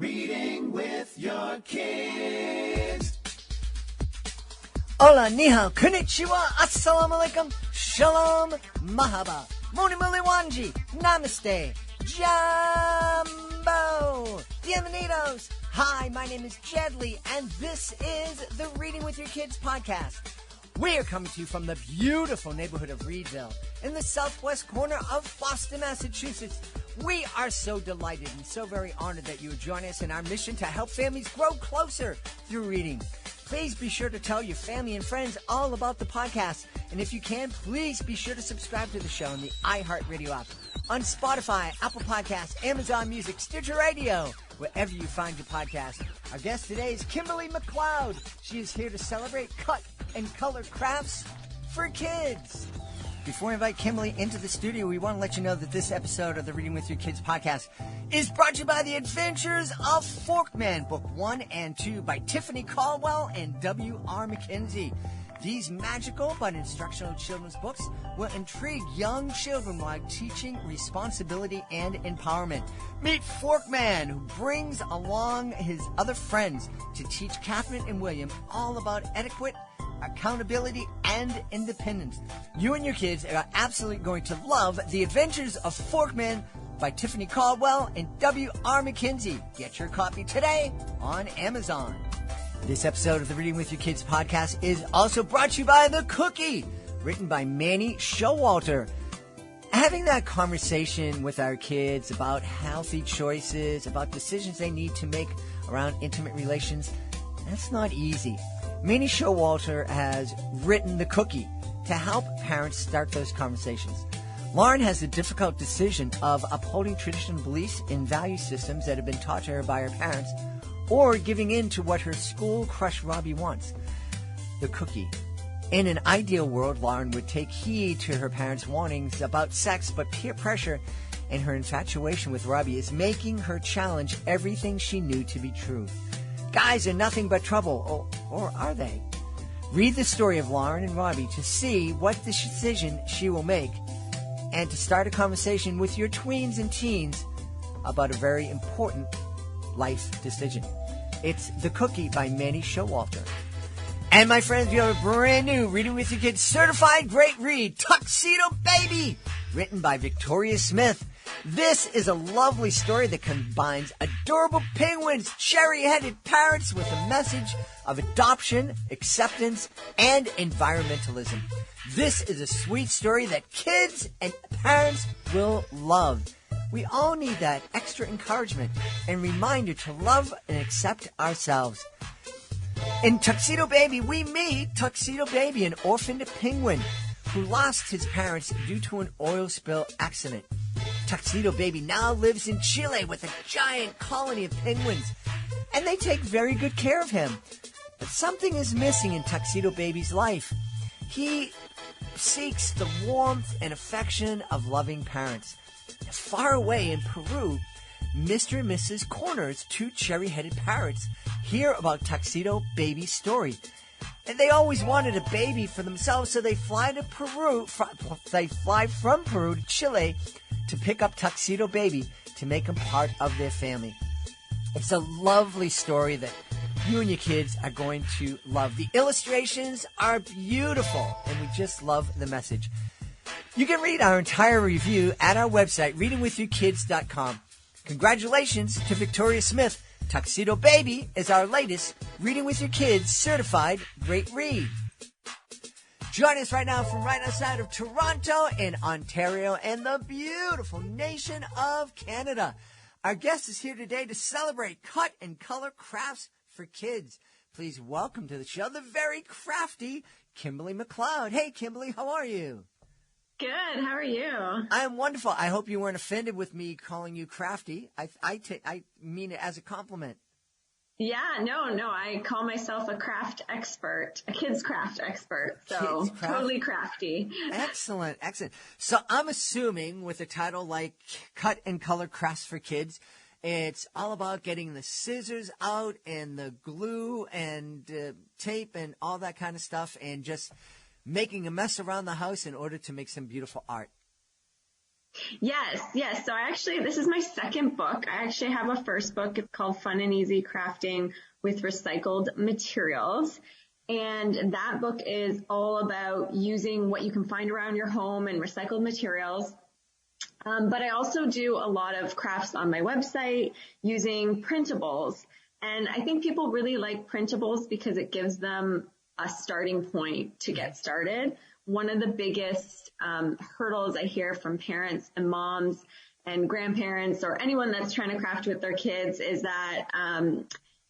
Reading with your kids. Hola, ni hao, konnichiwa, assalamu alaikum, shalom, mahaba, moni muli wanji, namaste, jambo, bienvenidos. Hi, my name is Jedley, and this is the Reading with Your Kids podcast. We are coming to you from the beautiful neighborhood of Reedville in the southwest corner of Boston, Massachusetts. We are so delighted and so very honored that you would join us in our mission to help families grow closer through reading. Please be sure to tell your family and friends all about the podcast. And if you can, please be sure to subscribe to the show on the iHeartRadio app, on Spotify, Apple Podcasts, Amazon Music, Stitcher Radio, wherever you find your podcast. Our guest today is Kimberly Mccloud. She is here to celebrate cut and color crafts for kids. Before we invite Kimberly into the studio, we want to let you know that this episode of the Reading with Your Kids podcast is brought to you by The Adventures of Forkman, Book 1 and 2 by Tiffany Caldwell and W.R. Mackenzie. These magical but instructional children's books will intrigue young children while teaching responsibility and empowerment. Meet Forkman, who brings along his other friends to teach Catherine and William all about etiquette, accountability, and independence. You and your kids are absolutely going to love The Adventures of Forkman by Tiffany Caldwell and W.R. Mackenzie. Get your copy today on Amazon. This episode of the Reading with Your Kids podcast is also brought to you by The Cookie, written by Manny Showalter. Having that conversation with our kids about healthy choices, about decisions they need to make around intimate relations, that's not easy. Manny Showalter has written The Cookie to help parents start those conversations. Lauren has the difficult decision of upholding traditional beliefs and value systems that have been taught to her by her parents, or giving in to what her school crush Robbie wants. The Cookie. In an ideal world, Lauren would take heed to her parents' warnings about sex, but peer pressure and her infatuation with Robbie is making her challenge everything she knew to be true. Guys are nothing but trouble, or are they? Read the story of Lauren and Robbie to see what decision she will make and to start a conversation with your tweens and teens about a very important life decision. It's The Cookie by Manny Showalter. And my friends, we have a brand new Reading with Your Kids certified great read, Tuxedo Baby, written by Victoria Smith. This is a lovely story that combines adorable penguins, cherry-headed parrots with a message of adoption, acceptance, and environmentalism. This is a sweet story that kids and parents will love. We all need that extra encouragement and reminder to love and accept ourselves. In Tuxedo Baby, we meet Tuxedo Baby, an orphaned penguin who lost his parents due to an oil spill accident. Tuxedo Baby now lives in Chile with a giant colony of penguins, and they take very good care of him. But something is missing in Tuxedo Baby's life. He seeks the warmth and affection of loving parents. Far away in Peru, Mr. and Mrs. Corners, two cherry-headed parrots, hear about Tuxedo Baby's story. And they always wanted a baby for themselves, so they fly to Peru. They fly from Peru to Chile to pick up Tuxedo Baby to make him part of their family. It's a lovely story that you and your kids are going to love. The illustrations are beautiful, and we just love the message. You can read our entire review at our website, readingwithyourkids.com. Congratulations to Victoria Smith. Tuxedo Baby is our latest Reading with Your Kids certified great read. Join us right now from right outside of Toronto in Ontario and the beautiful nation of Canada. Our guest is here today to celebrate cut and color crafts for kids. Please welcome to the show the very crafty Kimberly Mccloud. Hey, Kimberly, how are you? Good. How are you? I'm wonderful. I hope you weren't offended with me calling you crafty. I mean it as a compliment. Yeah, no. I call myself a craft expert, a kids craft expert. So totally crafty. Excellent. So I'm assuming with a title like Cut and Color Crafts for Kids, it's all about getting the scissors out and the glue and tape and all that kind of stuff and just making a mess around the house in order to make some beautiful art. Yes, yes. So this is my second book. I actually have a first book. It's called Fun and Easy Crafting with Recycled Materials. And that book is all about using what you can find around your home and recycled materials. But I also do a lot of crafts on my website using printables. And I think people really like printables because it gives them a starting point to get started. One of the biggest hurdles I hear from parents and moms and grandparents or anyone that's trying to craft with their kids is that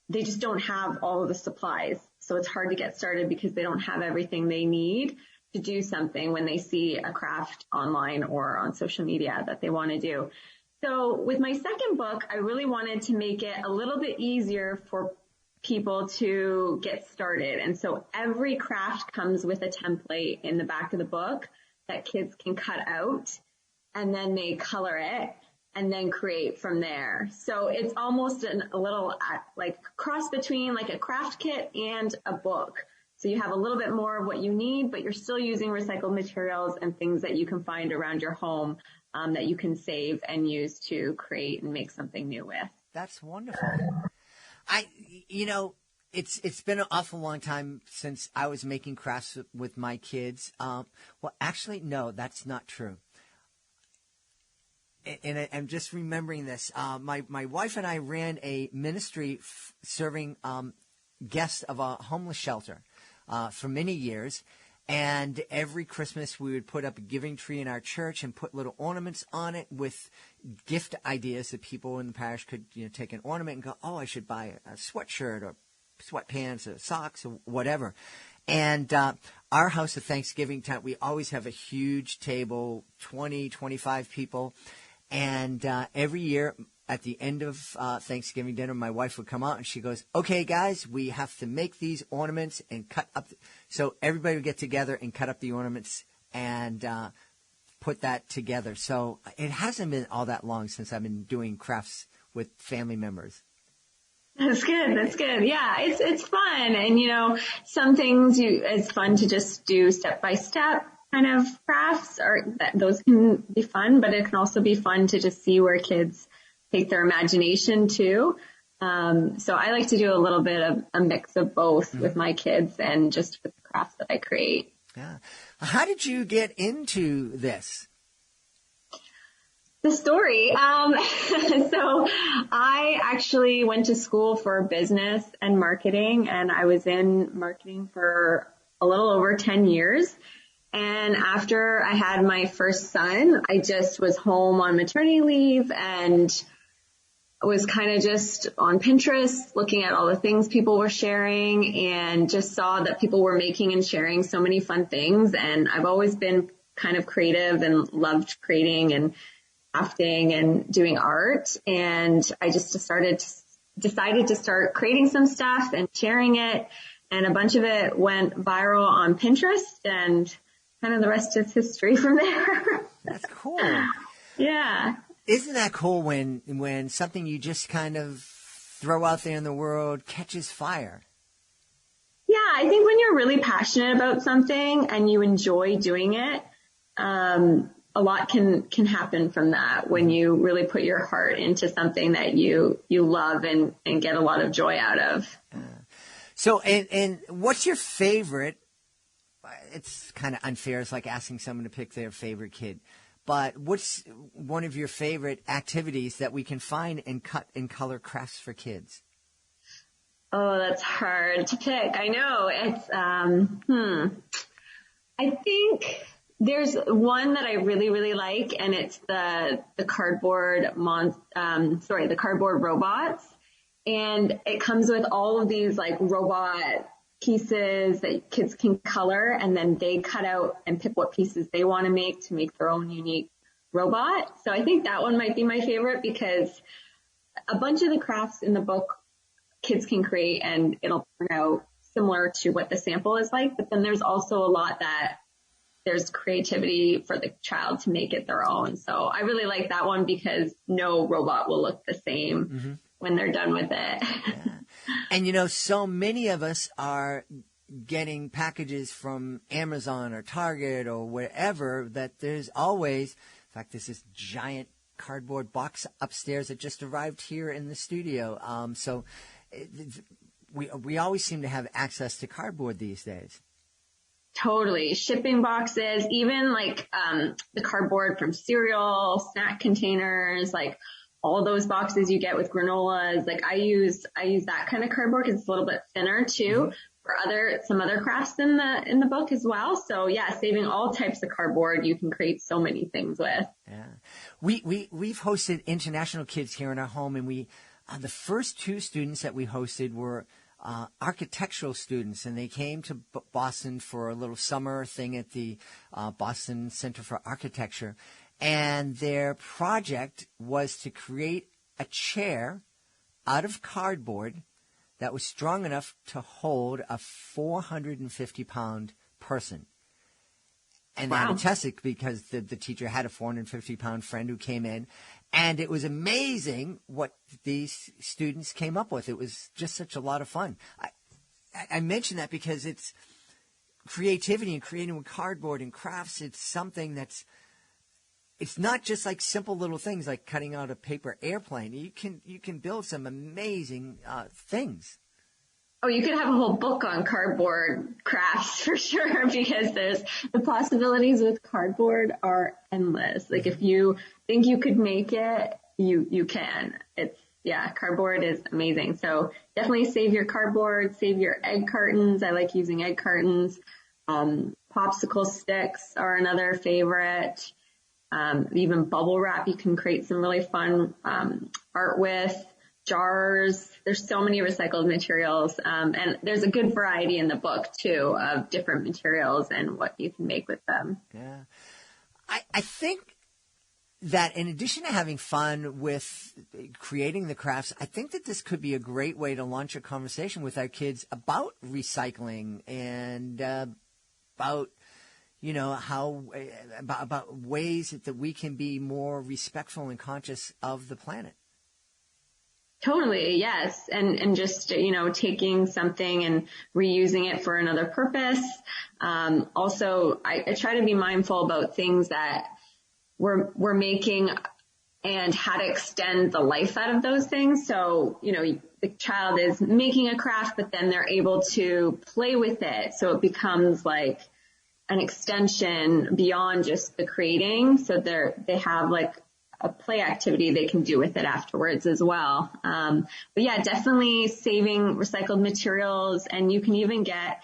they just don't have all of the supplies. So it's hard to get started because they don't have everything they need to do something when they see a craft online or on social media that they want to do. So with my second book, I really wanted to make it a little bit easier for people to get started. And so every craft comes with a template in the back of the book that kids can cut out, and then they color it and then create from there. So it's almost a little like cross between like a craft kit and a book. So you have a little bit more of what you need, but you're still using recycled materials and things that you can find around your home that you can save and use to create and make something new with. That's wonderful. It's been an awful long time since I was making crafts with my kids. Well, actually, no, that's not true. And I'm just remembering this. My wife and I ran a ministry serving guests of a homeless shelter for many years. And every Christmas we would put up a giving tree in our church and put little ornaments on it with gift ideas that people in the parish could take an ornament and go, oh, I should buy a sweatshirt or sweatpants or socks or whatever. And our house at Thanksgiving time, we always have a huge table, 20, 25 people. And every year at the end of Thanksgiving dinner, my wife would come out and she goes, okay, guys, we have to make these ornaments and cut up. So everybody would get together and cut up the ornaments and put that together. So it hasn't been all that long since I've been doing crafts with family members. That's good. That's good. Yeah, it's fun. And, some things it's fun to just do step by step kind of crafts, or those can be fun, but it can also be fun to just see where kids take their imagination too. So I like to do a little bit of a mix of both with my kids and just with the crafts that I create. Yeah. How did you get into this? The story. So I actually went to school for business and marketing, and I was in marketing for a little over 10 years. And after I had my first son, I just was home on maternity leave and was kind of just on Pinterest looking at all the things people were sharing and just saw that people were making and sharing so many fun things. And I've always been kind of creative and loved creating and crafting and doing art. And I just decided to start creating some stuff and sharing it. And a bunch of it went viral on Pinterest, and kind of the rest is history from there. That's cool. Yeah. Isn't that cool when something you just kind of throw out there in the world catches fire? Yeah, I think when you're really passionate about something and you enjoy doing it, a lot can happen from that when you really put your heart into something that you love and get a lot of joy out of. So, and what's your favorite? It's kind of unfair. It's like asking someone to pick their favorite kid. But what's one of your favorite activities that we can find and cut and color crafts for kids? Oh, that's hard to pick. I know. It's, I think there's one that I really, really like, and it's the cardboard the cardboard robots. And it comes with all of these like robot pieces that kids can color, and then they cut out and pick what pieces they want to make their own unique robot. So I think that one might be my favorite because a bunch of the crafts in the book kids can create and it'll turn out similar to what the sample is like. But then there's also a lot that there's creativity for the child to make it their own. So I really like that one because no robot will look the same when they're done with it. Yeah. And, so many of us are getting packages from Amazon or Target or wherever that there's always In fact, there's this giant cardboard box upstairs that just arrived here in the studio. So we always seem to have access to cardboard these days. Totally. Shipping boxes, even like the cardboard from cereal, snack containers, like all those boxes you get with granolas. Like I use that kind of cardboard because it's a little bit thinner too for some other crafts in the book as well. So yeah, saving all types of cardboard you can create so many things with. Yeah. We've hosted international kids here in our home, and the first two students that we hosted were architectural students, and they came to Boston for a little summer thing at the Boston Center for Architecture. And their project was to create a chair out of cardboard that was strong enough to hold a 450-pound person. And they had to test it because the teacher had a 450-pound friend who came in. And it was amazing what these students came up with. It was just such a lot of fun. I mention that because it's creativity and creating with cardboard and crafts. It's something it's not just like simple little things like cutting out a paper airplane. You can build some amazing things. Oh, you could have a whole book on cardboard crafts for sure, because the possibilities with cardboard are endless. Like if you think you could make it, you can. Cardboard is amazing. So definitely save your cardboard, save your egg cartons. I like using egg cartons. Popsicle sticks are another favorite. Even bubble wrap you can create some really fun art with. Jars. There's so many recycled materials. And there's a good variety in the book too of different materials and what you can make with them. Yeah. I think that in addition to having fun with creating the crafts, I think that this could be a great way to launch a conversation with our kids about recycling and about about ways that we can be more respectful and conscious of the planet. Totally, yes. And just, taking something and reusing it for another purpose. Also, I try to be mindful about things that we're making and how to extend the life out of those things. So, the child is making a craft, but then they're able to play with it. So it becomes like an extension beyond just the creating. So they have like a play activity they can do with it afterwards as well. But yeah, definitely saving recycled materials, and you can even get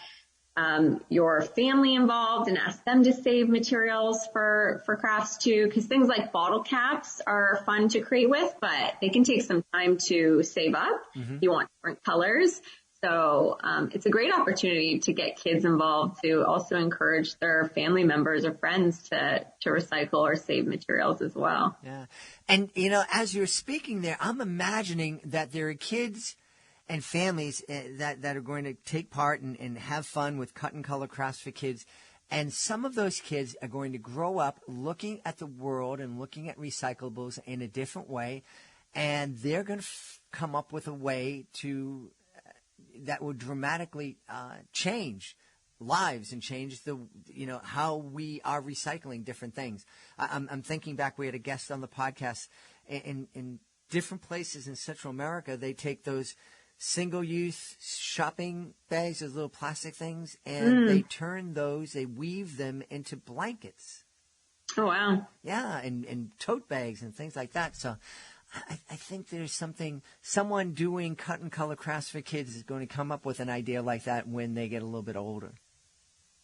your family involved and ask them to save materials for crafts too, because things like bottle caps are fun to create with, but they can take some time to save up. You want different colors. So it's a great opportunity to get kids involved, to also encourage their family members or friends to recycle or save materials as well. Yeah. And, as you're speaking there, I'm imagining that there are kids and families that are going to take part and have fun with cut and color crafts for kids. And some of those kids are going to grow up looking at the world and looking at recyclables in a different way. And they're going to come up with a way that will dramatically change lives and change how we are recycling different things. I'm thinking back, we had a guest on the podcast in different places in Central America. They take those single-use shopping bags, those little plastic things, and they weave them into blankets. Oh, wow. Yeah, and tote bags and things like that. So I think there's someone doing cut and color crafts for kids is going to come up with an idea like that when they get a little bit older.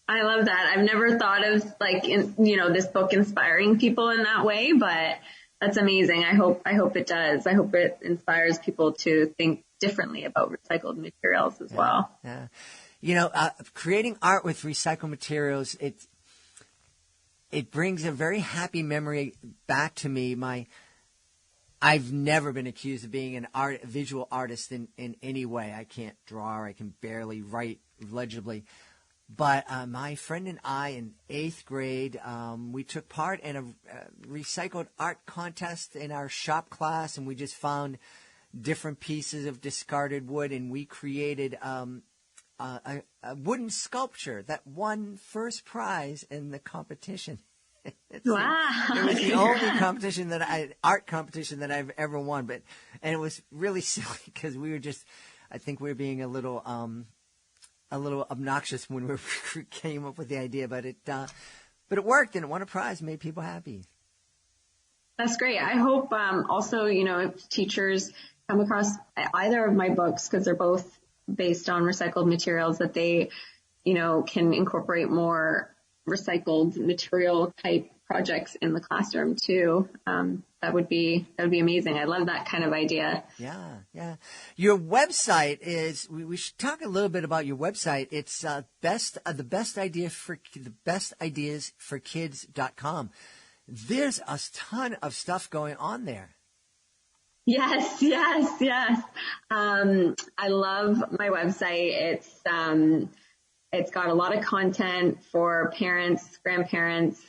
I love that. I've never thought of this book inspiring people in that way, but that's amazing. I hope it does. I hope it inspires people to think differently about recycled materials as well. Yeah. Creating art with recycled materials, it brings a very happy memory back to me. I've never been accused of being a visual artist in any way. I can't draw. I can barely write legibly. But my friend and I in 8th grade, we took part in a recycled art contest in our shop class, and we just found different pieces of discarded wood, and we created a wooden sculpture that won first prize in the competition. Wow. It was the only art competition that I've ever won, and it was really silly because I think we were being a little obnoxious when we came up with the idea, but it worked and it won a prize, made people happy. That's great. I hope also, if teachers come across either of my books, because they're both based on recycled materials, that they, can incorporate more recycled material type projects in the classroom too. That would be amazing. I love that kind of idea. Yeah. Your website is, we should talk a little bit about your website. It's the best ideas for kids.com. There's a ton of stuff going on there. Yes. I love my website. It's got a lot of content for parents, grandparents,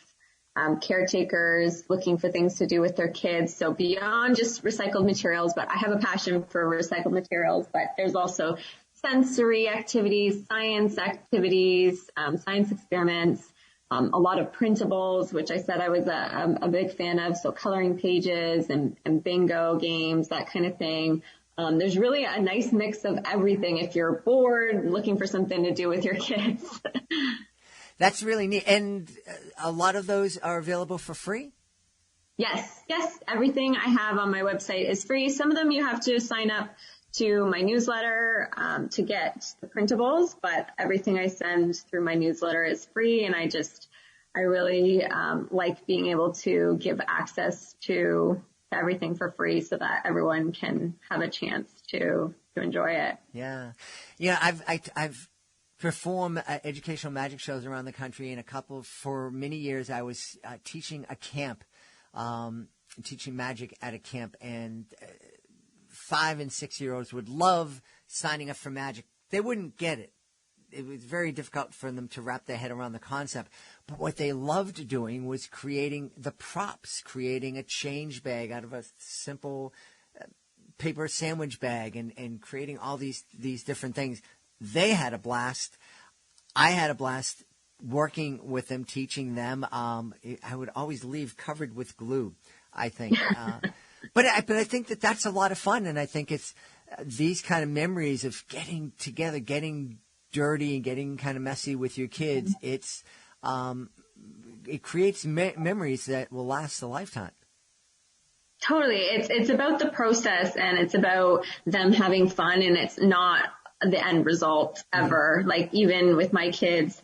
caretakers looking for things to do with their kids. So beyond just recycled materials, but I have a passion for recycled materials, but there's also sensory activities, science experiments, a lot of printables, which I said I was a big fan of. So coloring pages and bingo games, that kind of thing. There's really a nice mix of everything if you're bored, looking for something to do with your kids. That's really neat. And a lot of those are available for free? Yes. Everything I have on my website is free. Some of them you have to sign up to my newsletter to get the printables, but everything I send through my newsletter is free. And I really like being able to give access to everything for free so that everyone can have a chance to enjoy it. Yeah. I've performed educational magic shows around the country, and for many years I was teaching a camp, teaching magic at a camp, and 5 and 6 year olds would love signing up for magic. They wouldn't get it. It was very difficult for them to wrap their head around the concept. But what they loved doing was creating the props, creating a change bag out of a simple paper sandwich bag, and creating all these different things. They had a blast. I had a blast working with them, teaching them. I would always leave covered with glue, I think. But I think that's a lot of fun, and I think it's these kind of memories of getting together, getting dirty, and getting kind of messy with your kids. It creates memories that will last a lifetime. Totally. It's about the process, and it's about them having fun, and it's not the end result ever. Like even with my kids,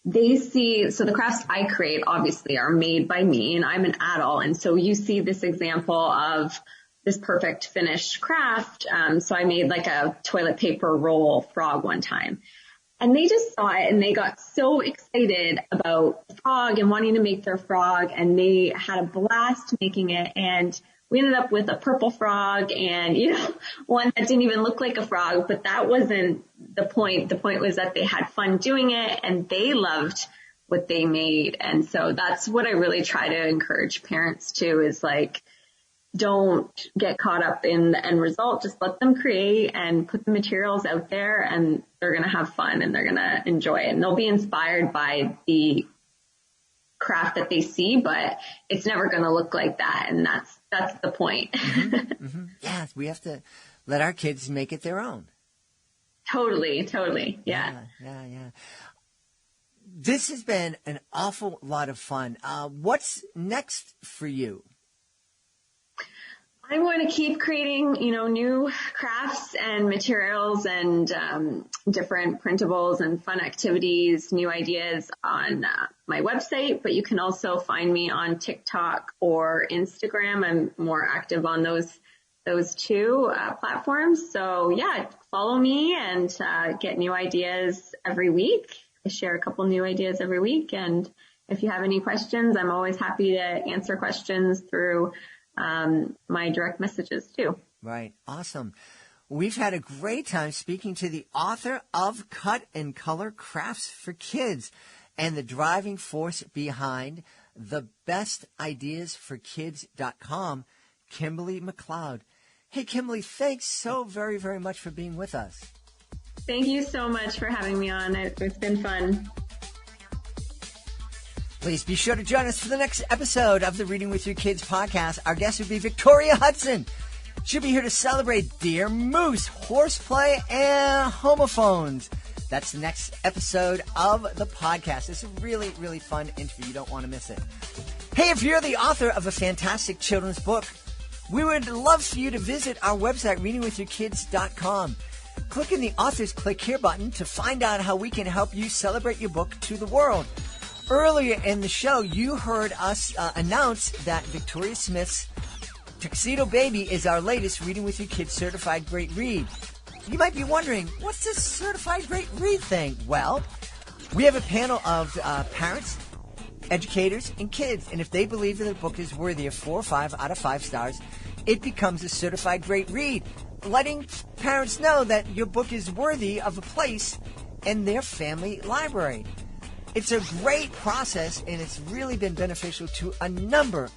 they see, so the crafts I create obviously are made by me, and I'm an adult. And so you see this example of this perfect finished craft. So I made like a toilet paper roll frog one time, and they just saw it and they got so excited about the frog and wanting to make their frog, and they had a blast making it. And we ended up with a purple frog and, one that didn't even look like a frog, but that wasn't the point. The point was that they had fun doing it and they loved what they made. And so that's what I really try to encourage parents to, is like, don't get caught up in the end result. Just let them create and put the materials out there, and they're going to have fun and they're going to enjoy it. And they'll be inspired by the craft that they see, but it's never going to look like that. And that's the point. Yeah, we have to let our kids make it their own. Totally. Yeah. This has been an awful lot of fun. What's next for you? I'm going to keep creating, new crafts and materials and different printables and fun activities, new ideas on my website. But you can also find me on TikTok or Instagram. I'm more active on those two platforms. So yeah, follow me and get new ideas every week. I share a couple new ideas every week. And if you have any questions, I'm always happy to answer questions through my direct messages too. Right. Awesome. We've had a great time speaking to the author of Cut and Color Crafts for Kids and the driving force behind thebestideasforkids.com, Kimberly Mccloud. Hey, Kimberly, thanks so very, very much for being with us. Thank you so much for having me on. It's been fun. Please be sure to join us for the next episode of the Reading with Your Kids podcast. Our guest will be Victoria Hudson. She'll be here to celebrate deer, moose, horseplay, and homophones. That's the next episode of the podcast. It's a really, really fun interview. You don't want to miss it. Hey, if you're the author of a fantastic children's book, we would love for you to visit our website, readingwithyourkids.com. Click in the Authors Click Here button to find out how we can help you celebrate your book to the world. Earlier in the show, you heard us announce that Victoria Smith's Tuxedo Baby is our latest Reading with Your Kids Certified Great Read. You might be wondering, what's this Certified Great Read thing? Well, we have a panel of parents, educators, and kids, and if they believe that the book is worthy of 4 or 5 out of 5 stars, it becomes a Certified Great Read, letting parents know that your book is worthy of a place in their family library. It's a great process, and it's really been beneficial to a number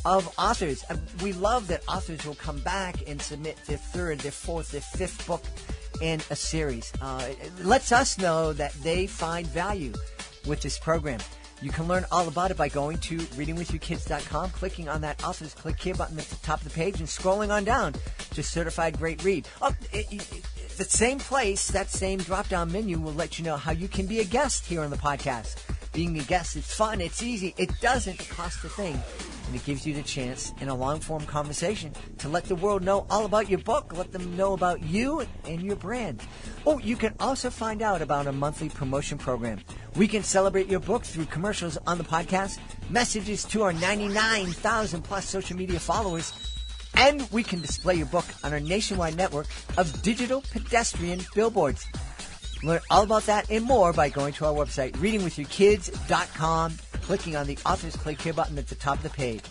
of authors. We love that authors will come back and submit their 3rd, their 4th, their 5th book in a series. It lets us know that they find value with this program. You can learn all about it by going to readingwithyourkids.com, clicking on that Authors Click Here button at the top of the page, and scrolling on down to Certified Great Read. The same place, that same drop-down menu will let you know how you can be a guest here on the podcast. Being a guest, it's fun, it's easy, it doesn't cost a thing. And it gives you the chance in a long-form conversation to let the world know all about your book, let them know about you and your brand. Oh, you can also find out about a monthly promotion program. We can celebrate your book through commercials on the podcast, messages to our 99,000-plus social media followers, and we can display your book on our nationwide network of digital pedestrian billboards. Learn all about that and more by going to our website, readingwithyourkids.com, clicking on the Authors Click Here button at the top of the page.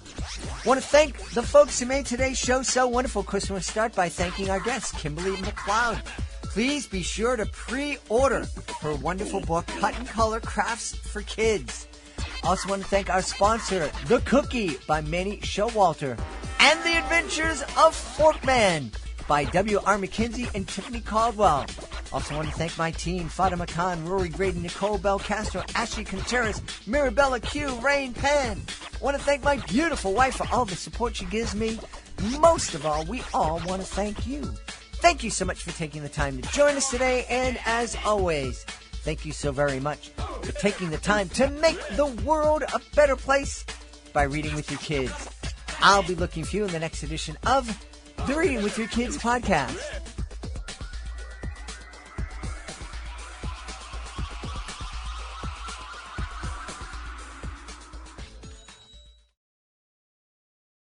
I want to thank the folks who made today's show so wonderful. Of course, we want to start by thanking our guest, Kimberly Mccloud. Please be sure to pre-order her wonderful book, Cut and Color Crafts for Kids. Also want to thank our sponsor, The Cookie by Manny Showalter, and The Adventures of Forkman by W.R. McKinsey and Tiffany Caldwell. Also want to thank my team, Fatima Khan, Rory Graydon, Nicole Bell Castro, Ashley Contreras, Mirabella Q, Rain Penn. I want to thank my beautiful wife for all the support she gives me. Most of all, we all want to thank you. Thank you so much for taking the time to join us today, and as always, thank you so very much for taking the time to make the world a better place by reading with your kids. I'll be looking for you in the next edition of the Reading with Your Kids podcast.